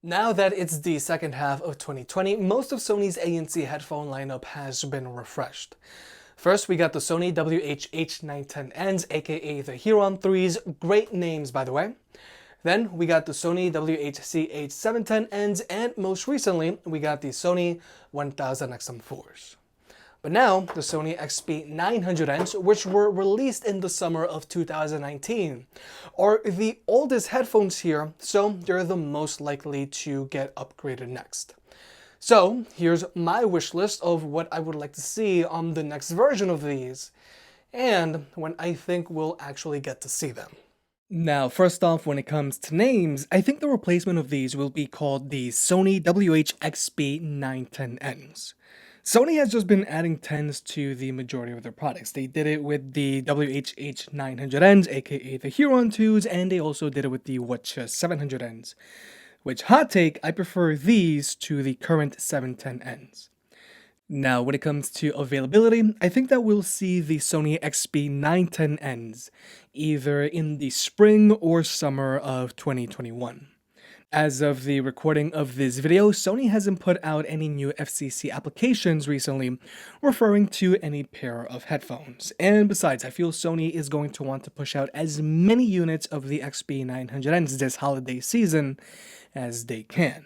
Now that it's the second half of 2020, most of Sony's ANC headphone lineup has been refreshed. First, we got the Sony WH-H910Ns, aka the H.ear 3s, great names by the way. Then we got the Sony WH-CH710Ns, and most recently, we got the Sony 1000XM4s. But now, the Sony XB900Ns, which were released in the summer of 2019, are the oldest headphones here, so they're the most likely to get upgraded next. So here's my wish list of what I would like to see on the next version of these, and when I think we'll actually get to see them. Now, first off, when it comes to names, I think the replacement of these will be called the Sony WH-XB910Ns. Sony has just been adding 10s to the majority of their products. They did it with the WH-H900Ns, aka the H.ear 2s, and they also did it with the WH-710Ns. Which, hot take, I prefer these to the current 710Ns. Now, when it comes to availability, I think that we'll see the Sony XB910Ns either in the spring or summer of 2021. As of the recording of this video, Sony hasn't put out any new FCC applications recently referring to any pair of headphones. And besides, I feel Sony is going to want to push out as many units of the XB900Ns this holiday season as they can.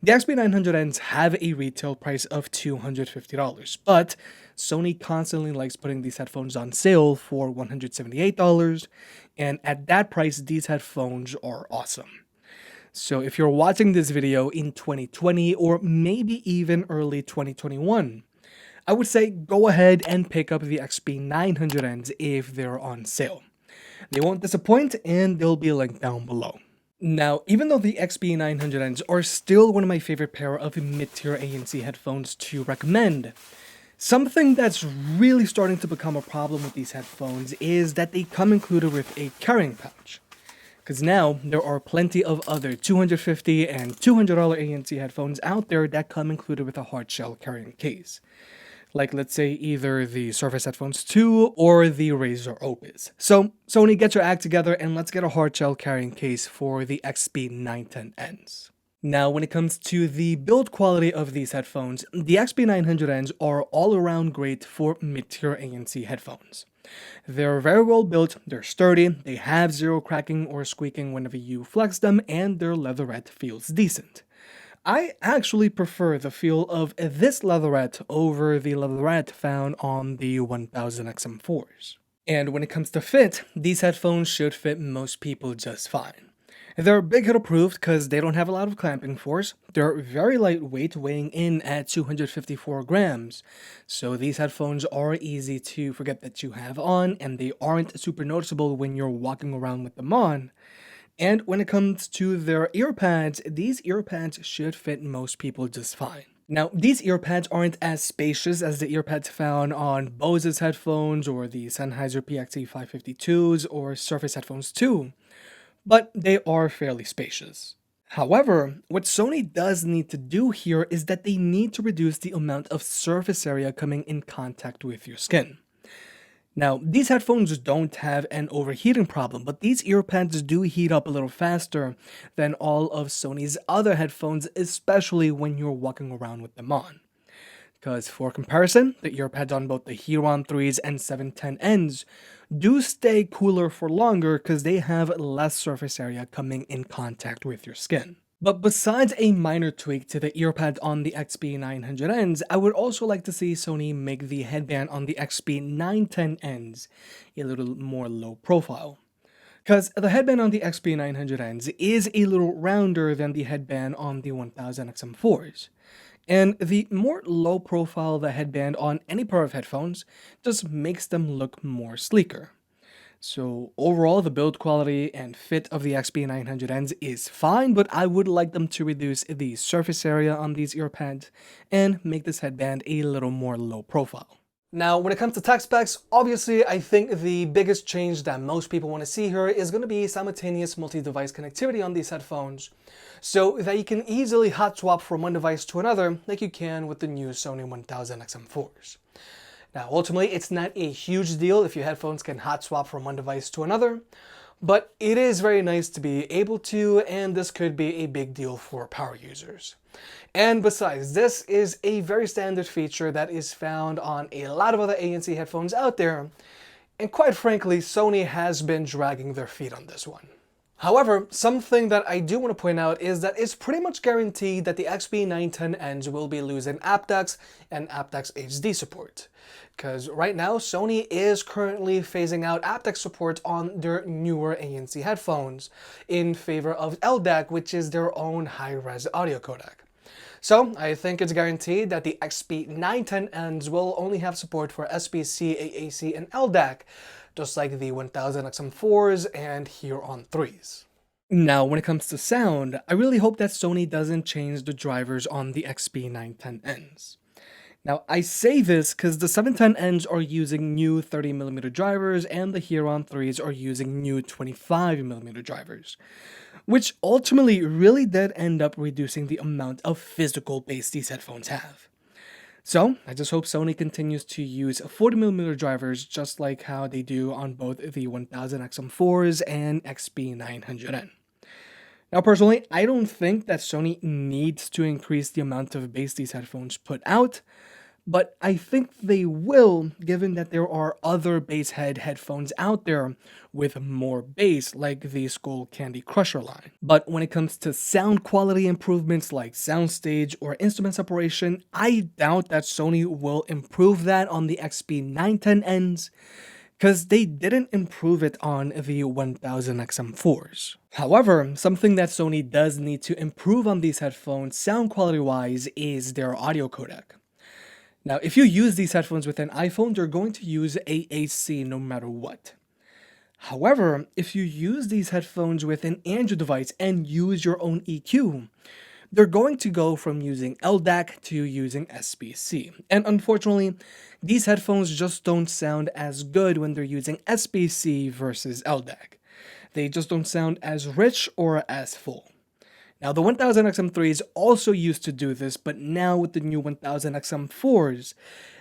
The XB900Ns have a retail price of $250, but Sony constantly likes putting these headphones on sale for $178, and at that price, these headphones are awesome. So if you're watching this video in 2020 or maybe even early 2021, I would say go ahead and pick up the XB900Ns if they're on sale. They won't disappoint, and they'll be linked down below. Now, even though the XB900Ns are still one of my favorite pair of mid-tier ANC headphones to recommend, something that's really starting to become a problem with these headphones is that they come included with a carrying pouch. Because now, there are plenty of other $250 and $200 ANC headphones out there that come included with a hard shell carrying case. Like, let's say, either the Surface Headphones 2 or the Razer Opus. So, Sony, get your act together and let's get a hard shell carrying case for the XB910Ns. Now, when it comes to the build quality of these headphones, the XB900Ns are all around great for mid-tier ANC headphones. They're very well built, they're sturdy, they have zero cracking or squeaking whenever you flex them, and their leatherette feels decent. I actually prefer the feel of this leatherette over the leatherette found on the 1000XM4s. And when it comes to fit, these headphones should fit most people just fine. They're big hitter approved because they don't have a lot of clamping force. They're very lightweight, weighing in at 254 grams. So these headphones are easy to forget that you have on, and they aren't super noticeable when you're walking around with them on. And when it comes to their ear pads, these ear pads should fit most people just fine. Now, these ear pads aren't as spacious as the ear pads found on Bose's headphones or the Sennheiser PXE552s or Surface Headphones 2. But they are fairly spacious. However, what Sony does need to do here is that they need to reduce the amount of surface area coming in contact with your skin. Now, these headphones don't have an overheating problem, but these ear pads do heat up a little faster than all of Sony's other headphones, especially when you're walking around with them on. Because for comparison, the ear pads on both the H.ear 3s and 710Ns do stay cooler for longer because they have less surface area coming in contact with your skin. But besides a minor tweak to the earpad on the XB900Ns, I would also like to see Sony make the headband on the XB910Ns a little more low profile. Because the headband on the XB900Ns is a little rounder than the headband on the 1000XM4s. And the more low profile the headband on any pair of headphones just makes them look more sleeker. So overall, the build quality and fit of the XB900Ns is fine, but I would like them to reduce the surface area on these earpads and make this headband a little more low profile. Now, when it comes to tech specs, obviously I think the biggest change that most people want to see here is going to be simultaneous multi-device connectivity on these headphones, so that you can easily hot swap from one device to another like you can with the new Sony 1000XM4s. Now, ultimately, it's not a huge deal if your headphones can hot swap from one device to another, But it is very nice to be able to, and this could be a big deal for power users. And besides, this is a very standard feature that is found on a lot of other ANC headphones out there, and quite frankly, Sony has been dragging their feet on this one. However, something that I do want to point out is that it's pretty much guaranteed that the XB910Ns will be losing aptX and aptX HD support. Because right now, Sony is currently phasing out aptX support on their newer ANC headphones in favor of LDAC, which is their own high-res audio codec. So I think it's guaranteed that the XB910Ns will only have support for SBC, AAC, and LDAC, just like the 1000XM4s and H.ear-3s. Now, when it comes to sound, I really hope that Sony doesn't change the drivers on the XB910Ns. Now, I say this because the 710Ns are using new 30mm drivers and the H.ear-3s are using new 25mm drivers, which ultimately really did end up reducing the amount of physical bass these headphones have. So, I just hope Sony continues to use 40mm drivers just like how they do on both the 1000XM4s and XB900N. Now personally, I don't think that Sony needs to increase the amount of bass these headphones put out, but I think they will, given that there are other bass head headphones out there with more bass, like the Skull Candy Crusher line. But when it comes to sound quality improvements like soundstage or instrument separation, I doubt that Sony will improve that on the XB910Ns, because they didn't improve it on the 1000XM4s. However, something that Sony does need to improve on these headphones sound quality wise is their audio codec. Now, if you use these headphones with an iPhone, you're going to use AAC no matter what. However, if you use these headphones with an Android device and use your own EQ, they're going to go from using LDAC to using SBC. And unfortunately, these headphones just don't sound as good when they're using SBC versus LDAC. They just don't sound as rich or as full. Now, the 1000XM3s also used to do this, but now with the new 1000XM4s,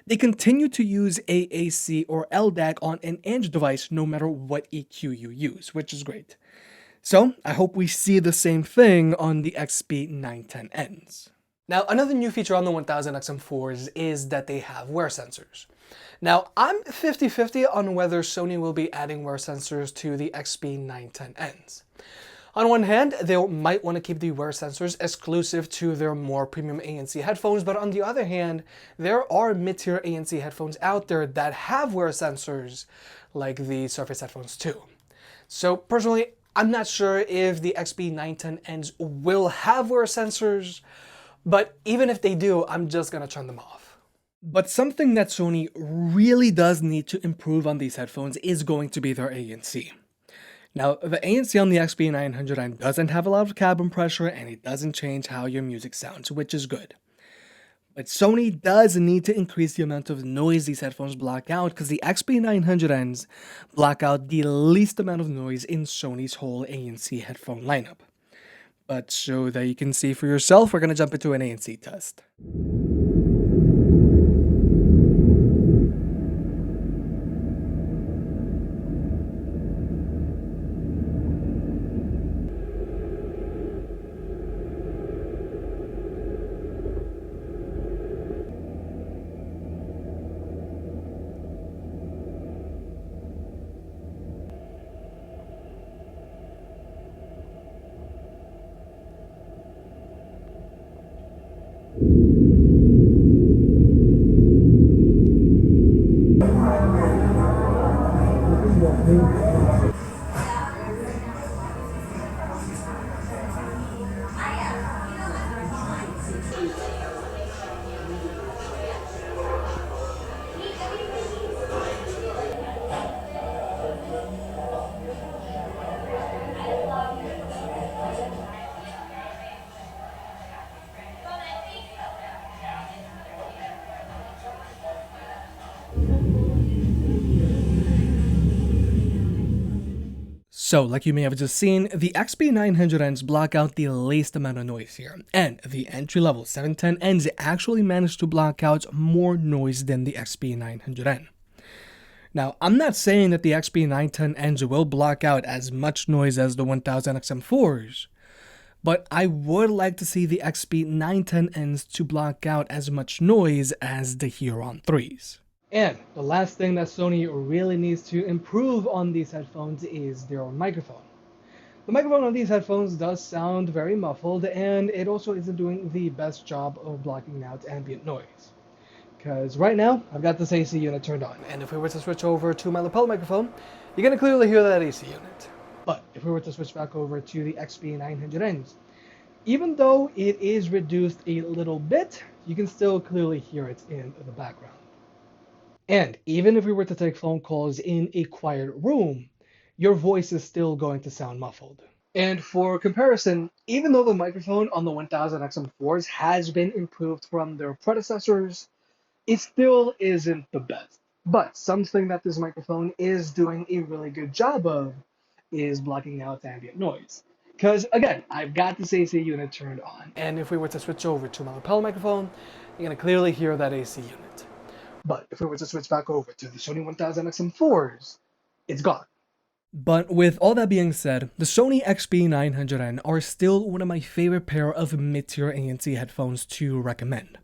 they continue to use AAC or LDAC on an Android device no matter what EQ you use, which is great. So, I hope we see the same thing on the XB910Ns. Now, another new feature on the 1000XM4s is that they have wear sensors. Now, I'm 50-50 on whether Sony will be adding wear sensors to the XB910Ns. On one hand, they might want to keep the wear sensors exclusive to their more premium ANC headphones, but on the other hand, there are mid-tier ANC headphones out there that have wear sensors, like the Surface headphones too. So personally, I'm not sure if the XB910Ns will have wear sensors, but even if they do, I'm just gonna turn them off. But something that Sony really does need to improve on these headphones is going to be their ANC. Now, the ANC on the XB900N doesn't have a lot of cabin pressure and it doesn't change how your music sounds, which is good. But Sony does need to increase the amount of noise these headphones block out because the XB900Ns block out the least amount of noise in Sony's whole ANC headphone lineup. But so that you can see for yourself, we're going to jump into an ANC test. So, like you may have just seen, the XB900Ns block out the least amount of noise here, and the entry-level 710Ns actually managed to block out more noise than the XB900N. Now, I'm not saying that the XB910Ns will block out as much noise as the 1000 XM4s, but I would like to see the XB910Ns to block out as much noise as the Huron 3s. And the last thing that Sony really needs to improve on these headphones is their microphone. The microphone on these headphones does sound very muffled, and it also isn't doing the best job of blocking out ambient noise. Because right now, I've got this AC unit turned on, and if we were to switch over to my lapel microphone, you're going to clearly hear that AC unit. But if we were to switch back over to the XB900Ns, even though it is reduced a little bit, you can still clearly hear it in the background. And even if we were to take phone calls in a quiet room, your voice is still going to sound muffled. And for comparison, even though the microphone on the 1000 XM4s has been improved from their predecessors, it still isn't the best. But something that this microphone is doing a really good job of is blocking out ambient noise. Because again, I've got this AC unit turned on, and if we were to switch over to my lapel microphone, you're going to clearly hear that AC unit. But if we were to switch back over to the Sony 1000 XM4s, it's gone. But with all that being said, the Sony XB900N are still one of my favorite pair of mid-tier ANC headphones to recommend.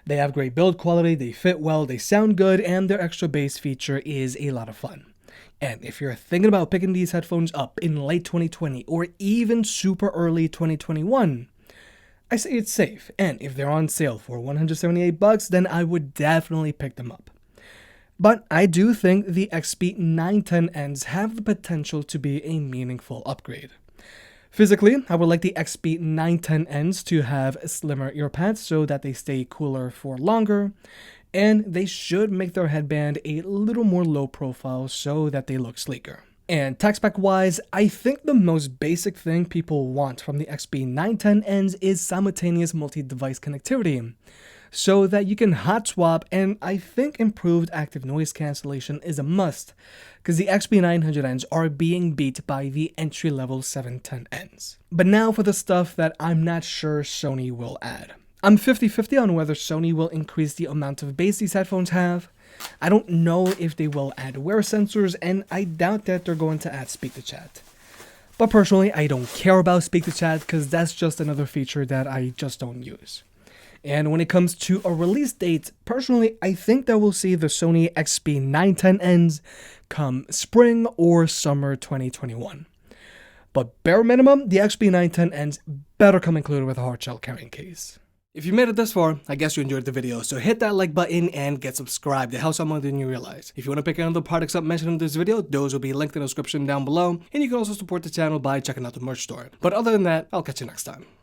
They have great build quality, they fit well, they sound good, and their extra bass feature is a lot of fun. And if you're thinking about picking these headphones up in late 2020 or even super early 2021, I say it's safe, and if they're on sale for $178, then I would definitely pick them up. But I do think the XB910Ns have the potential to be a meaningful upgrade. Physically, I would like the XB910Ns to have slimmer ear pads so that they stay cooler for longer, and they should make their headband a little more low profile so that they look sleeker. And tech spec wise, I think the most basic thing people want from the XB910Ns is simultaneous multi-device connectivity, so that you can hot swap, and I think improved active noise cancellation is a must, because the XB900Ns are being beat by the entry-level 710Ns. But now for the stuff that I'm not sure Sony will add. I'm 50-50 on whether Sony will increase the amount of bass these headphones have. I don't know if they will add wear sensors, and I doubt that they're going to add speak-to-chat. But personally, I don't care about speak-to-chat because that's just another feature that I just don't use. And when it comes to a release date, personally, I think that we'll see the Sony XB910Ns come spring or summer 2021. But bare minimum, the XB910Ns better come included with a hard shell carrying case. If you made it this far, I guess you enjoyed the video, so hit that like button and get subscribed. It helps out more than you realize. If you want to pick any other products up mentioned in this video, those will be linked in the description down below, and you can also support the channel by checking out the merch store. But other than that, I'll catch you next time.